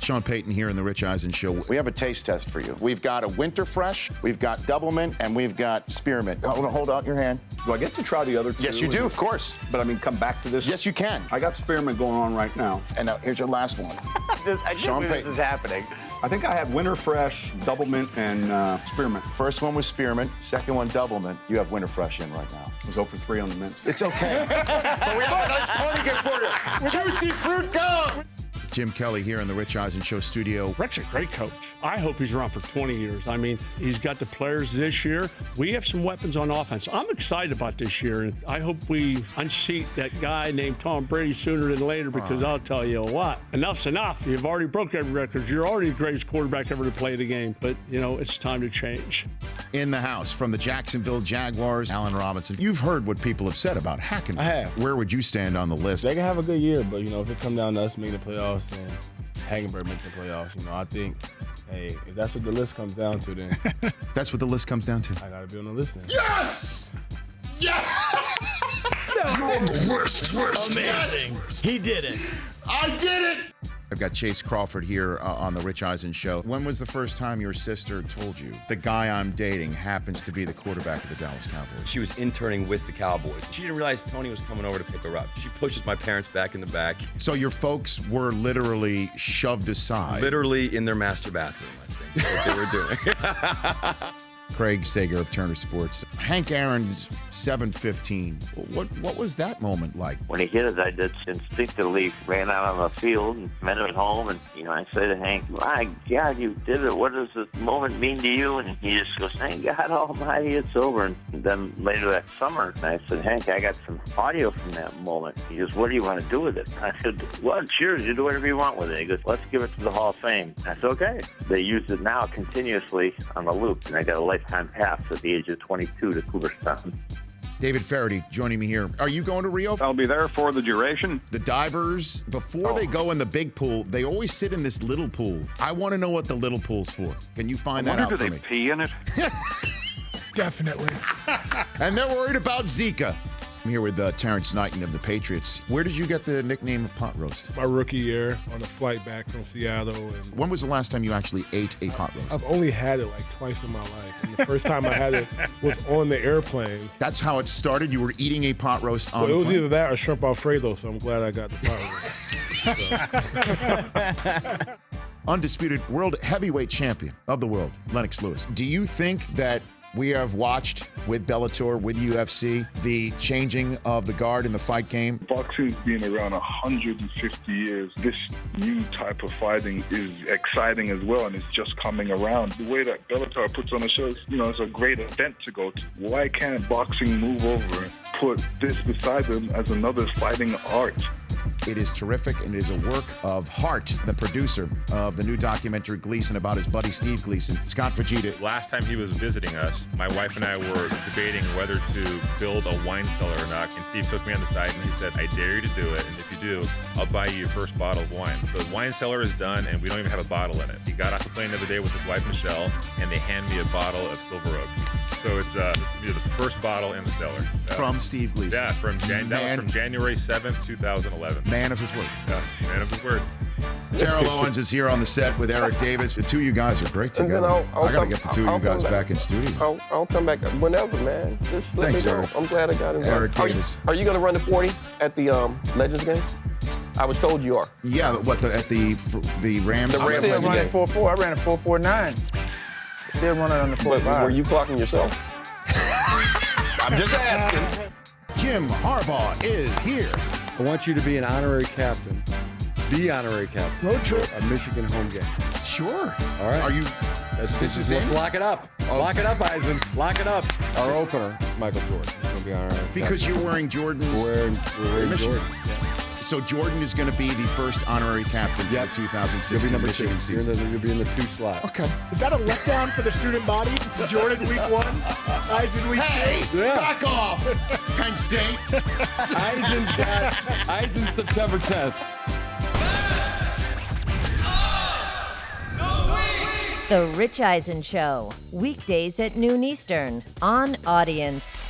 Sean Payton here in the Rich Eisen Show. We have a taste test for you. We've got a winter fresh, we've got double mint, and we've got spearmint. Hold out your hand. Do I get to try the other two? Yes, you do, of course. But I mean, come back to this? Yes, you can. I got spearmint going on right now. And now, here's your last one. I can't believe this is happening. I think I had winter fresh, double mint, and spearmint. First one was spearmint, second one double mint. You have winter fresh in right now. I was 0 for 3 on the mint. It's okay. But we have a nice party gift for you. Juicy fruit gum. Jim Kelly here in the Rich Eisen Show studio. Rick's a great coach. I hope he's around for 20 years. I mean, he's got the players this year. We have some weapons on offense. I'm excited about this year, and I hope we unseat that guy named Tom Brady sooner than later, because I'll tell you what, enough's enough. You've already broke every record. You're already the greatest quarterback ever to play the game. But, you know, it's time to change. In the house from the Jacksonville Jaguars, Allen Robinson. You've heard what people have said about Hackenberg. I have. Where would you stand on the list? They can have a good year, but, you know, if it come down to us making the playoffs and Hackenberg making the playoffs, you know, I think, hey, if that's what the list comes down to, then That's what the list comes down to. I got to be on the list then. Yes! Yeah! You're on the list. Amazing. He did it. I did it! I've got Chace Crawford here on the Rich Eisen Show. When was the first time your sister told you the guy I'm dating happens to be the quarterback of the Dallas Cowboys? She was interning with the Cowboys. She didn't realize Tony was coming over to pick her up. She pushes my parents back in the back. So your folks were literally shoved aside. Literally in their master bathroom, I think, is what they were doing. Craig Sager of Turner Sports. Hank Aaron's 7:15. What was that moment like? When he hit it, I just instinctively ran out on the field and met him at home. And, you know, I said to Hank, my God, you did it. What does this moment mean to you? And he just goes, thank God almighty, it's over. And then later that summer, I said, Hank, I got some audio from that moment. He goes, what do you want to do with it? I said, well, cheers, you do whatever you want with it. He goes, let's give it to the Hall of Fame. I said, okay. They use it now continuously on the loop. And I got a lifetime pass at the age of 22 to Cooperstown. David Faraday joining me here. Are you going to Rio? I'll be there for the duration. The divers, before they go in the big pool, they always sit in this little pool. I want to know what the little pool's for. Can you find that out for me? Do they pee in it? Definitely. And they're worried about Zika. I'm here with Terrence Knighton of the Patriots. Where did you get the nickname of pot roast? My rookie year on the flight back from Seattle. And when was the last time you actually ate a pot roast? I've only had it like twice in my life. And the first time I had it was on the airplane. That's how it started? You were eating a pot roast on Well, it was plane? either that or shrimp Alfredo, so I'm glad I got the pot roast. Undisputed world heavyweight champion of the world, Lennox Lewis. Do you think that we have watched with Bellator, with UFC, the changing of the guard in the fight game? Boxing's been around 150 years. This new type of fighting is exciting as well, and it's just coming around. The way that Bellator puts on a show, you know, it's a great event to go to. Why can't boxing move over and put this beside them as another fighting art? It is terrific, and it is a work of Hart, the producer of the new documentary Gleason about his buddy Steve Gleason. Scott Vegeta. Last time he was visiting us, my wife and I were debating whether to build a wine cellar or not, and Steve took me on the side and he said, I dare you to do it, and if you do, I'll buy you your first bottle of wine. The wine cellar is done, and we don't even have a bottle in it. He got off the plane the other day with his wife, Michelle, and they hand me a bottle of Silver Oak. So it's this will be the first bottle in the cellar. From Steve Gleason. Yeah, that was from January 7th, 2011. Man of his word. Yeah, man of his word. Terrell Owens is here on the set with Eric Davis. The two of you guys are great together. I got to get the two of you guys back in studio. I'll come back whenever, man. Just let me know. Eric. I'm glad I got involved. Eric Davis. Are you going to run the 40 at the Legends game? I was told you are. Yeah, at the Rams? The Rams. Still running 4.4. I ran a 4.49. Still running on the 4.5. But were you clocking yourself? I'm just asking. Jim Harbaugh is here. I want you to be an honorary captain. The honorary captain. Road trip. A Michigan home game. Sure. All right. Are you? Let's lock it up. Oh. Lock it up, Eisen. Lock it up. Our opener, Michael Jordan. He's going to be honorary because captain. you're wearing Jordan's. We're wearing Jordan. Yeah. So Jordan is going to be the first honorary captain for the 2016 Michigan season. You'll be in the 2 slot. Okay. Is that a letdown for the student body? Jordan week 1, Eisen week 2? Yeah. Back off, Penn State. Eisen's September 10th. The Rich Eisen Show, weekdays at noon Eastern on Audience.